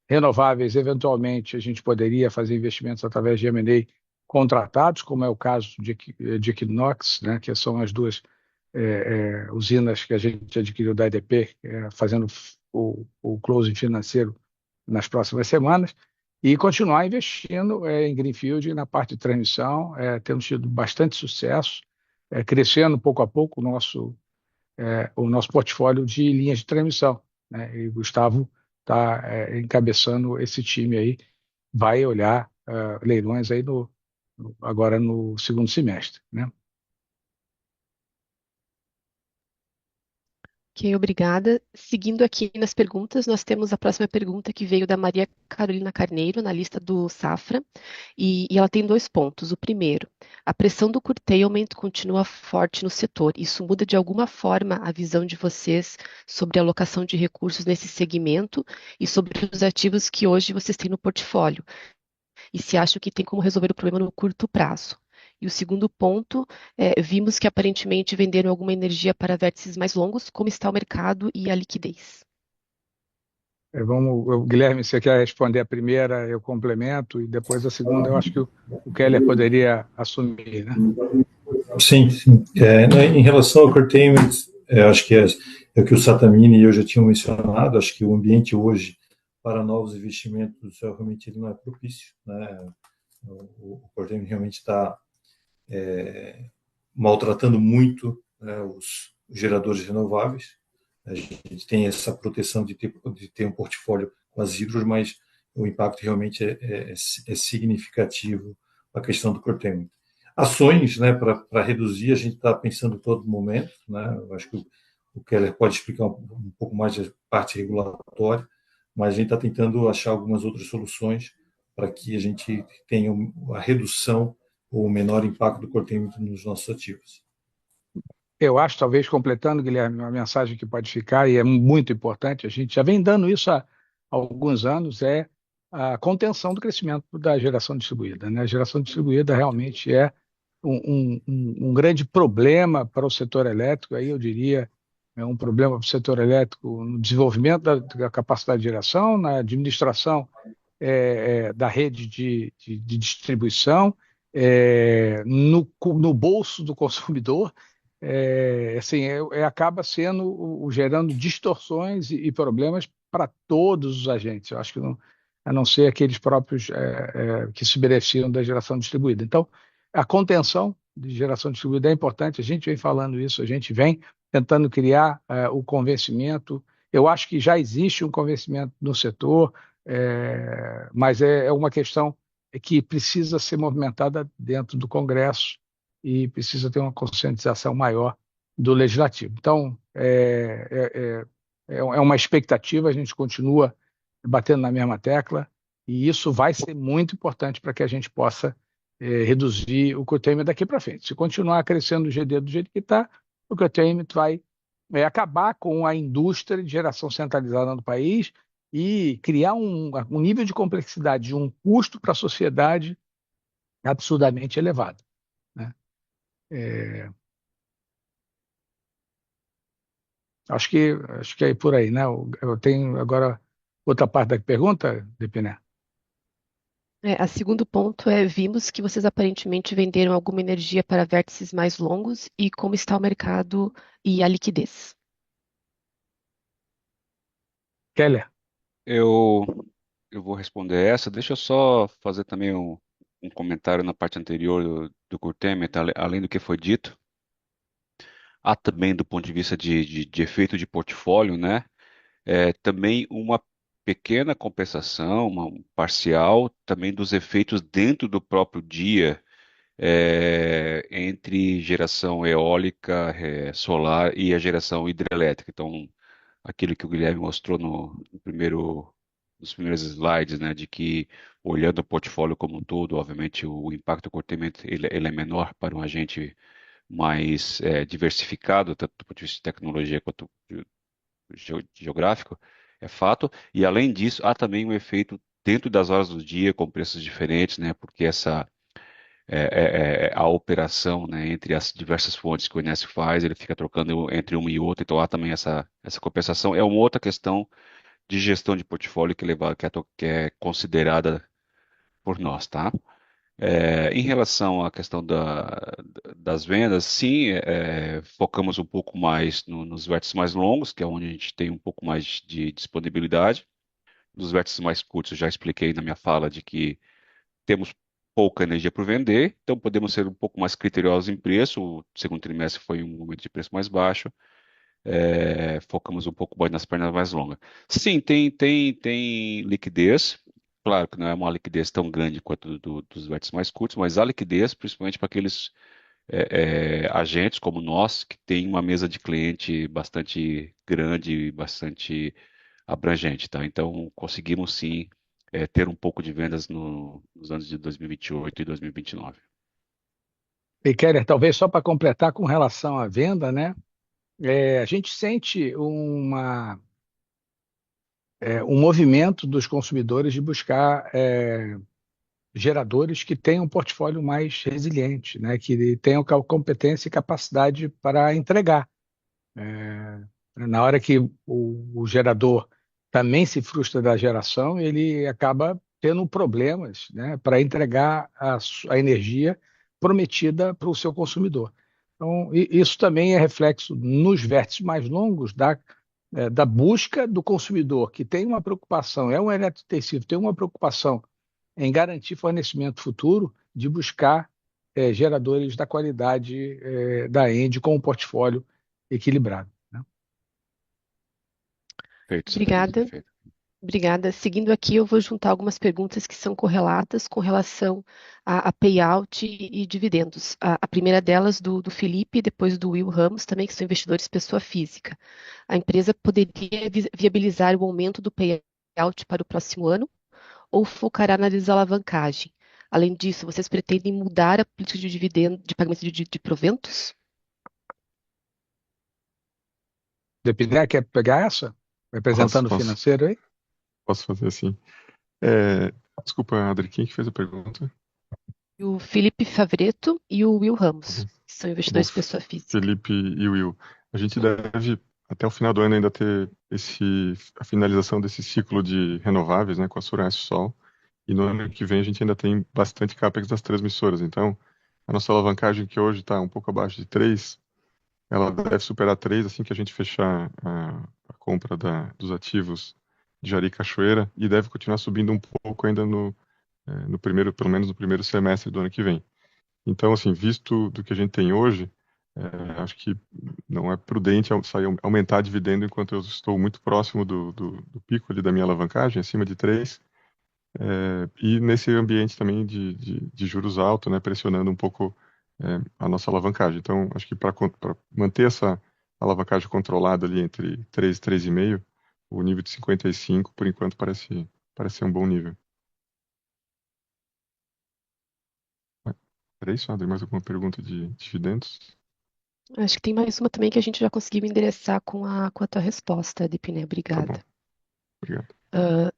Renováveis, eventualmente, a gente poderia fazer investimentos através de M&A contratados, como é o caso de Equinox, né, que são as duas usinas que a gente adquiriu da EDP, fazendo o closing financeiro nas próximas semanas, e continuar investindo em greenfield na parte de transmissão, temos tido bastante sucesso, crescendo pouco a pouco o nosso portfólio de linhas de transmissão, né? E o Gustavo está encabeçando esse time aí, vai olhar leilões aí agora no segundo semestre, né?
Ok, obrigada. Seguindo aqui nas perguntas, nós temos a próxima pergunta que veio da Maria Carolina Carneiro, na lista do Safra, e ela tem 2 pontos. O primeiro, a pressão do curtailment continua forte no setor. Isso muda de alguma forma a visão de vocês sobre a alocação de recursos nesse segmento e sobre os ativos que hoje vocês têm no portfólio? E se acham que tem como resolver o problema no curto prazo? E o segundo ponto, vimos que aparentemente venderam alguma energia para vértices mais longos. Como está o mercado e a liquidez?
Guilherme, você quer responder a primeira, eu complemento, e depois a segunda eu acho que o Keller poderia assumir, né?
Sim, sim. Em relação ao curtailment, acho que é o que o Satamini e eu já tinham mencionado. Acho que o ambiente hoje para novos investimentos realmente ele não é propício, né? O curtailment realmente está maltratando muito, né, os geradores renováveis. A gente tem essa proteção de ter um portfólio com as hidros, mas o impacto realmente é significativo a questão do curtailment. Ações, né, para reduzir, a gente está pensando em todo momento, né? Eu acho que o Keller pode explicar um pouco mais da parte regulatória, mas a gente está tentando achar algumas outras soluções para que a gente tenha a redução ou o menor impacto do curtailment nos nossos ativos.
Eu acho, talvez completando, Guilherme, uma mensagem que pode ficar, e é muito importante, a gente já vem dando isso há alguns anos, é a contenção do crescimento da geração distribuída, né? A geração distribuída realmente é um grande problema para o setor elétrico, aí eu diria, é um problema para o setor elétrico no desenvolvimento da capacidade de geração, na administração da rede de distribuição, no bolso do consumidor, assim, acaba gerando distorções e problemas para todos os agentes. Eu acho que não, a não ser aqueles próprios que se beneficiam da geração distribuída. Então, a contenção de geração distribuída é importante. A gente vem falando isso, a gente vem tentando criar o convencimento. Eu acho que já existe um convencimento no setor, mas é uma questão que precisa ser movimentada dentro do Congresso e precisa ter uma conscientização maior do legislativo. Então, é uma expectativa, a gente continua batendo na mesma tecla, e isso vai ser muito importante para que a gente possa reduzir o curtailment daqui para frente. Se continuar crescendo o GD do jeito que está, o curtailment vai acabar com a indústria de geração centralizada no país e criar um nível de complexidade, um custo para a sociedade absurdamente elevado, né? Acho que é por aí, né? Eu tenho agora outra parte da pergunta, Depiné.
A segundo ponto vimos que vocês aparentemente venderam alguma energia para vértices mais longos e como está o mercado e a liquidez?
Keller.
Eu vou responder essa. Deixa eu só fazer também um comentário na parte anterior do curtailment, além do que foi dito. Há também, do ponto de vista de efeito de portfólio, né? Também uma pequena compensação, uma parcial, também dos efeitos dentro do próprio dia, entre geração eólica, solar e a geração hidrelétrica. Então, aquilo que o Guilherme mostrou nos primeiros slides, né, de que olhando o portfólio como um todo, obviamente o impacto do curtailment ele é menor para um agente mais diversificado, tanto do ponto de vista de tecnologia quanto geográfico, é fato. E além disso, há também um efeito dentro das horas do dia, com preços diferentes, né? Porque a operação, né, entre as diversas fontes que o INSS faz, ele fica trocando entre uma e outra, então há também essa compensação. É uma outra questão de gestão de portfólio que é considerada por nós, tá? Em relação à questão das vendas, sim, focamos um pouco mais nos vértices mais longos, que é onde a gente tem um pouco mais de disponibilidade. Dos vértices mais curtos, eu já expliquei na minha fala de que temos pouca energia para vender, então podemos ser um pouco mais criteriosos em preço. O segundo trimestre foi um momento de preço mais baixo. Focamos um pouco mais nas pernas mais longas. Sim, tem liquidez. Claro que não é uma liquidez tão grande quanto dos vértices mais curtos, mas há liquidez, principalmente para aqueles agentes como nós, que tem uma mesa de cliente bastante grande e bastante abrangente, tá? Então, conseguimos sim ter um pouco de vendas nos anos de 2028 e 2029.
E Keller, talvez só para completar com relação à venda, né? A gente sente um movimento dos consumidores de buscar geradores que tenham um portfólio mais resiliente, né? Que tenham competência e capacidade para entregar. Na hora que o gerador também se frustra da geração, ele acaba tendo problemas, né, para entregar a energia prometida para o seu consumidor. Então, isso também é reflexo nos vértices mais longos da busca do consumidor, que tem uma preocupação, é um eletrointensivo, tem uma preocupação em garantir fornecimento futuro, de buscar geradores da qualidade da ENGIE com um portfólio equilibrado, né?
Perfeito, Sandra,
Obrigada.
perfeito.
Obrigada. Seguindo aqui, eu vou juntar algumas perguntas que são correlatas com relação a payout e dividendos. A primeira delas do Felipe e depois do Will Ramos, também, que são investidores pessoa física. A empresa poderia viabilizar o aumento do payout para o próximo ano ou focará na desalavancagem? Além disso, vocês pretendem mudar a política de dividendo, de pagamento de proventos?
Depender, quer pegar essa?
Posso,
Representando o
posso,
financeiro aí?
posso fazer assim. É, desculpa, Adri, quem que fez a pergunta?
O Felipe Favreto e o Will
Tá
Ramos,
bom,
que são
tá bom.
investidores pessoa física.
Felipe e Will. A gente deve, até o final do ano, ainda ter a finalização desse ciclo de renováveis, né, com a Surance Sol. E no ano que vem a gente ainda tem bastante CAPEX das transmissoras. Então, a nossa alavancagem, que hoje está um pouco abaixo de 3, ela deve superar 3 assim que a gente fechar a compra dos ativos de Jari e Cachoeira, e deve continuar subindo um pouco ainda no primeiro, pelo menos no primeiro semestre do ano que vem. Então, assim, visto do que a gente tem hoje, acho que não é prudente aumentar dividendo enquanto eu estou muito próximo do pico ali da minha alavancagem, acima de 3, e nesse ambiente também de juros altos, né, pressionando um pouco a nossa alavancagem. Então, acho que para manter essa alavancagem controlada ali entre 3 e 3,5, o nível de 55, por enquanto, parece ser um bom nível. Era isso, André? Mais alguma pergunta de dividendos?
Acho que tem mais uma também que a gente já conseguiu endereçar com a tua resposta, Depiné.
Tá bom,
Obrigada.
obrigado.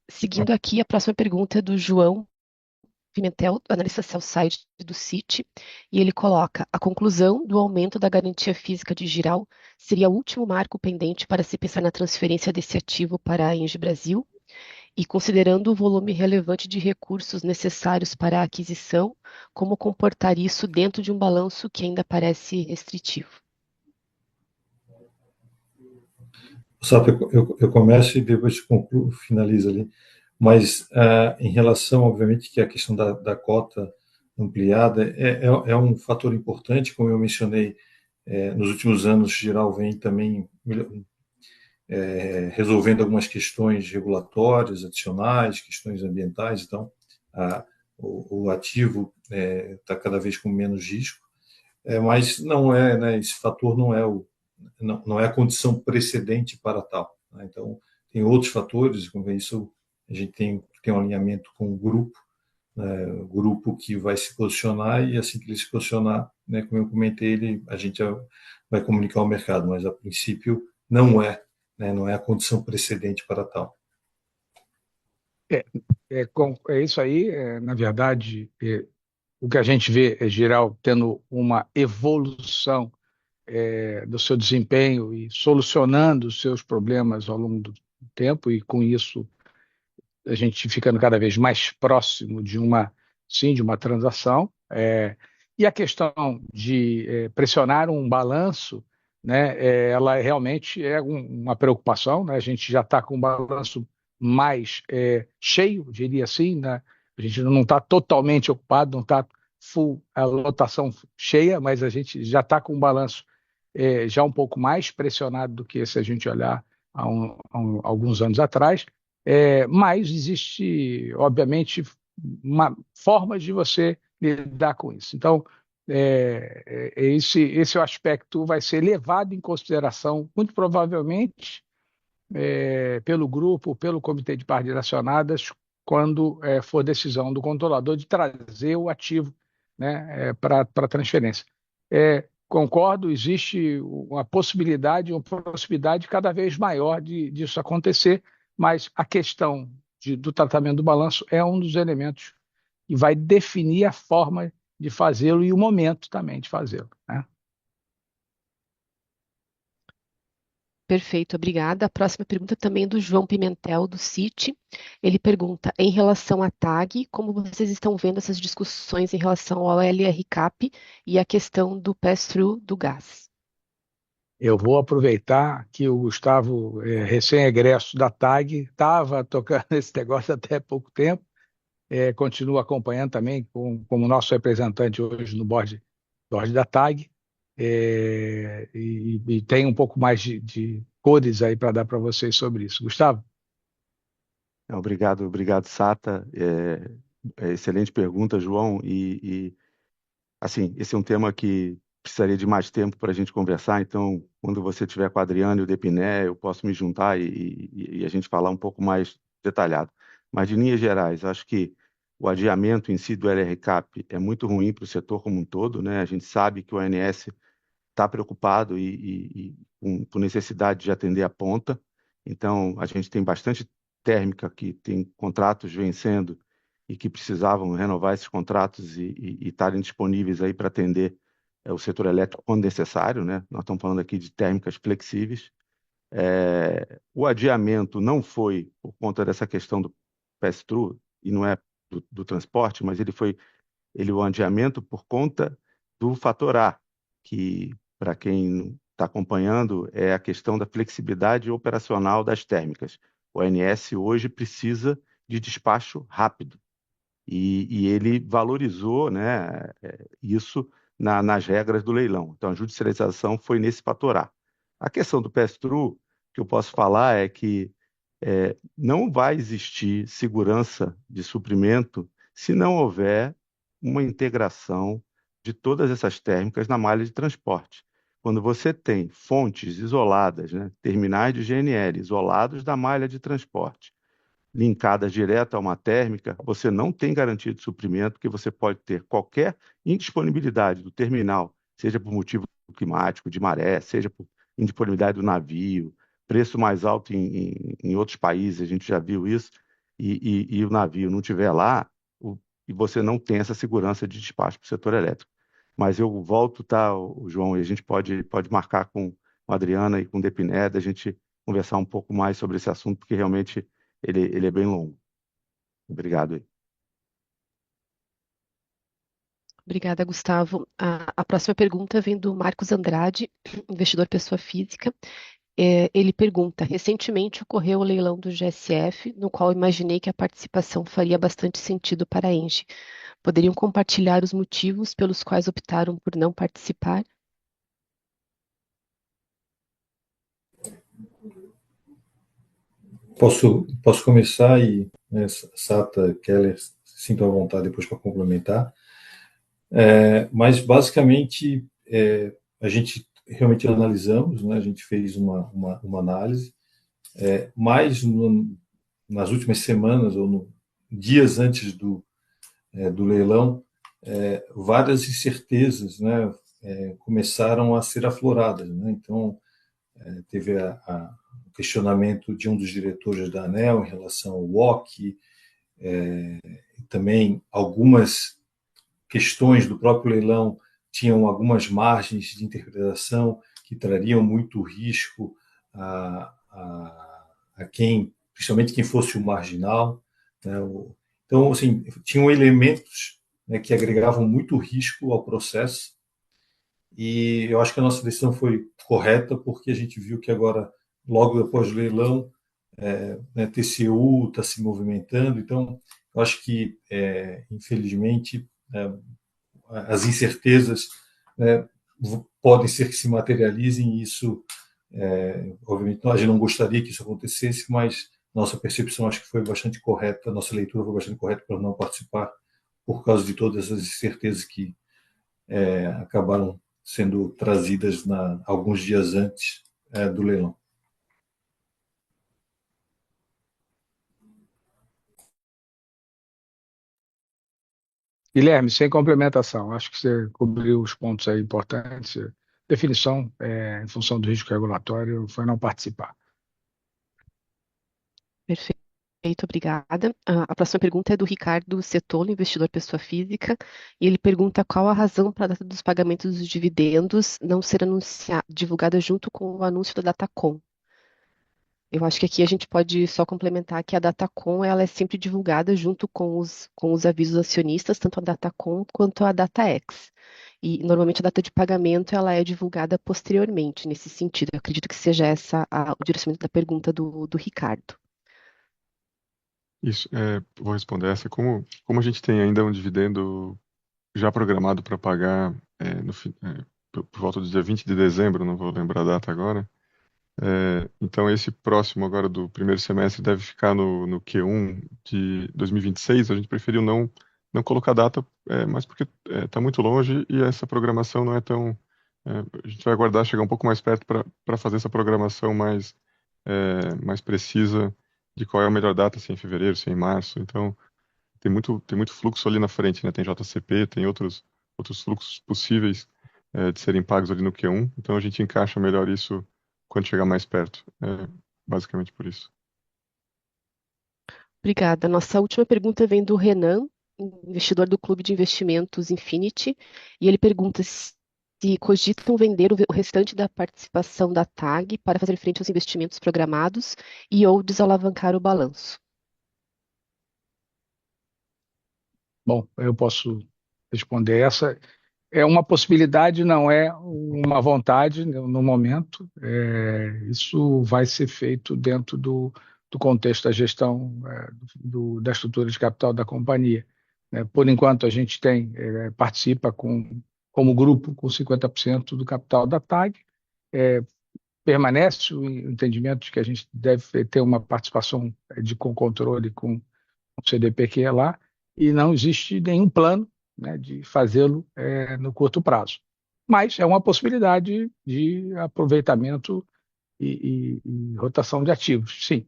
Seguindo aqui, a próxima pergunta é do João Pimentel, analista sell-side do Citi, e ele coloca: a conclusão do aumento da garantia física de Jirau seria o último marco pendente para se pensar na transferência desse ativo para a Engie Brasil? E considerando o volume relevante de recursos necessários para a aquisição, como comportar isso dentro de um balanço que ainda parece restritivo?
Só que eu começo e depois concluo, finalizo ali. Mas em relação, obviamente, que a questão da cota ampliada é um fator importante, como eu mencionei, nos últimos anos, geral vem também resolvendo algumas questões regulatórias adicionais, questões ambientais, então o ativo está cada vez com menos risco, mas não é, né, esse fator não é a condição precedente para tal, né? Então, tem outros fatores, como isso a gente tem um alinhamento com o grupo, né, o grupo que vai se posicionar, e assim que ele se posicionar, né, como eu comentei, a gente vai comunicar ao mercado, mas a princípio não é, né, não é a condição precedente para tal.
É isso aí, na verdade, o que a gente vê é geral tendo uma evolução do seu desempenho e solucionando os seus problemas ao longo do tempo, e com isso a gente ficando cada vez mais próximo sim, de uma transação. E a questão de pressionar um balanço, né, ela realmente é uma preocupação, né? A gente já está com um balanço mais cheio, diria assim, né? A gente não está totalmente ocupado, não está full, a lotação cheia, mas a gente já está com um balanço já um pouco mais pressionado do que se a gente olhar alguns anos atrás. Mas existe, obviamente, uma forma de você lidar com isso. Então, esse aspecto vai ser levado em consideração, muito provavelmente, pelo grupo, pelo comitê de partes direcionadas, quando for decisão do controlador de trazer o ativo, né, para transferência. Concordo, existe uma possibilidade, uma proximidade cada vez maior disso acontecer, mas a questão do tratamento do balanço é um dos elementos que vai definir a forma de fazê-lo e o momento também de fazê-lo, né?
Perfeito, obrigada. A próxima pergunta também é do João Pimentel, do Citi. Ele pergunta, em relação à TAG, como vocês estão vendo essas discussões em relação ao LRCAP e a questão do pass-through do gás?
Eu vou aproveitar que o Gustavo, recém-egresso da TAG, estava tocando esse negócio até pouco tempo, continua acompanhando também como nosso representante hoje no board da TAG, e tem um pouco mais de cores aí para dar para vocês sobre isso. Gustavo?
Obrigado, Sata. Excelente pergunta, João. Assim, esse é um tema que precisaria de mais tempo para a gente conversar. Então, quando você tiver com a Adriana e o Depiné, eu posso me juntar e a gente falar um pouco mais detalhado. Mas, de linhas gerais, acho que o adiamento em si do LRCAP é muito ruim para o setor como um todo, né? A gente sabe que o ONS está preocupado com necessidade de atender a ponta. Então, a gente tem bastante térmica que tem contratos vencendo e que precisavam renovar esses contratos e estarem disponíveis aí para atender o setor elétrico quando necessário, né? Nós estamos falando aqui de térmicas flexíveis. O adiamento não foi por conta dessa questão do pass-through, e não é do transporte, mas o adiamento por conta do fator A, que, para quem está acompanhando, é a questão da flexibilidade operacional das térmicas. O ONS hoje precisa de despacho rápido, e ele valorizou, né, isso nas regras do leilão. Então, a judicialização foi nesse fator A. A questão do pass-through, que eu posso falar é que não vai existir segurança de suprimento se não houver uma integração de todas essas térmicas na malha de transporte. Quando você tem fontes isoladas, né, terminais de GNL isolados da malha de transporte, linkadas direto a uma térmica, você não tem garantia de suprimento, porque você pode ter qualquer indisponibilidade do terminal, seja por motivo climático, de maré, seja por indisponibilidade do navio, preço mais alto em outros países, a gente já viu isso, e o navio não estiver lá, e você não tem essa segurança de despacho para o setor elétrico. Mas eu volto, tá, João, e a gente pode marcar com a Adriana e com o Depiné, a gente conversar um pouco mais sobre esse assunto, porque realmente ele é bem longo. Obrigado aí.
Obrigada, Gustavo. A próxima pergunta vem do Marcos Andrade, investidor pessoa física. Ele pergunta, recentemente ocorreu o leilão do GSF, no qual imaginei que a participação faria bastante sentido para a Engie. Poderiam compartilhar os motivos pelos quais optaram por não participar?
Posso começar e, né, Sata, Keller, sinto à vontade depois para complementar. Mas, basicamente, a gente realmente analisamos, né, a gente fez uma análise, mas nas últimas semanas, ou dias antes do leilão, várias incertezas, né, começaram a ser afloradas, né? Então, teve o questionamento de um dos diretores da ANEEL em relação ao WOC, Também algumas questões do próprio leilão tinham algumas margens de interpretação que trariam muito risco a quem, principalmente quem fosse o marginal, né? Então, assim, tinham elementos, né, que agregavam muito risco ao processo, e eu acho que a nossa decisão foi correta, porque a gente viu que agora, logo após o leilão, né, TCU está se movimentando, então eu acho que, infelizmente, as incertezas, né, podem ser que se materializem, e isso, obviamente, a gente não gostaria que isso acontecesse, mas nossa percepção acho que foi bastante correta, nossa leitura foi bastante correta para não participar, por causa de todas as incertezas que acabaram sendo trazidas alguns dias antes do leilão.
Guilherme, sem complementação, acho que você cobriu os pontos aí importantes. Definição, em função do risco regulatório, foi não participar.
Perfeito, obrigada. A próxima pergunta é do Ricardo Setolo, investidor pessoa física, e ele pergunta qual a razão para a data dos pagamentos dos dividendos não ser divulgada junto com o anúncio da Datacom. Eu acho que aqui a gente pode só complementar que a Datacom ela é sempre divulgada junto com os avisos acionistas, tanto a Datacom quanto a DataX. E normalmente a data de pagamento ela é divulgada posteriormente, nesse sentido. Eu acredito que seja essa o direcionamento da pergunta do Ricardo.
Isso, vou responder essa. Como a gente tem ainda um dividendo já programado para pagar por volta do dia 20 de dezembro, não vou lembrar a data agora. Então, esse próximo agora do primeiro semestre deve ficar no Q1 de 2026. A gente preferiu não colocar data, mas porque está muito longe e essa programação não é tão. A gente vai aguardar chegar um pouco mais perto para fazer essa programação mais precisa de qual é a melhor data, se é em fevereiro, se é em março. Então, tem muito fluxo ali na frente, né? Tem JCP, tem outros fluxos possíveis de serem pagos ali no Q1. Então, a gente encaixa melhor isso quando chegar mais perto. Basicamente por isso.
Obrigada. Nossa última pergunta vem do Renan, investidor do Clube de Investimentos Infinity, e ele pergunta se cogitam vender o restante da participação da TAG para fazer frente aos investimentos programados e ou desalavancar o balanço.
Bom, eu posso responder essa. É uma possibilidade, não é uma vontade no momento. Isso vai ser feito dentro do contexto da gestão da estrutura de capital da companhia. Por enquanto, a gente participa como grupo com 50% do capital da TAG. Permanece o entendimento de que a gente deve ter uma participação com controle com o CDPQ lá, e não existe nenhum plano, né, de fazê-lo no curto prazo. Mas é uma possibilidade de aproveitamento e rotação de ativos, sim.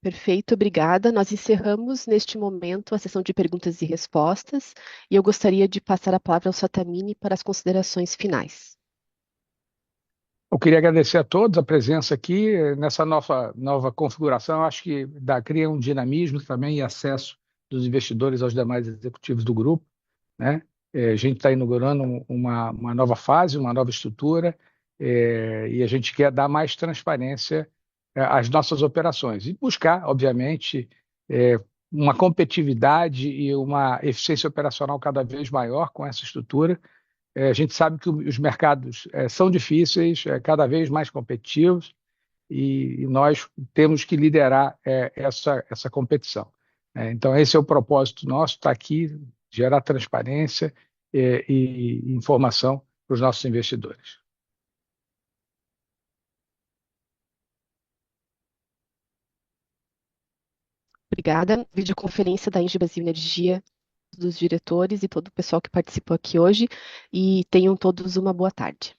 Perfeito, obrigada. Nós encerramos neste momento a sessão de perguntas e respostas e eu gostaria de passar a palavra ao Sattamini para as considerações finais.
Eu queria agradecer a todos a presença aqui nessa nova configuração. Eu acho que cria um dinamismo também e acesso dos investidores aos demais executivos do grupo, né? A gente está inaugurando uma nova fase, uma nova estrutura, e a gente quer dar mais transparência às nossas operações e buscar, obviamente, uma competitividade e uma eficiência operacional cada vez maior com essa estrutura. A gente sabe que os mercados são difíceis, cada vez mais competitivos, e nós temos que liderar essa competição. Então, esse é o propósito nosso, está aqui, gerar transparência e informação para os nossos investidores.
Obrigada. Videoconferência da Engie Brasil Energia, dos diretores e todo o pessoal que participou aqui hoje, e tenham todos uma boa tarde.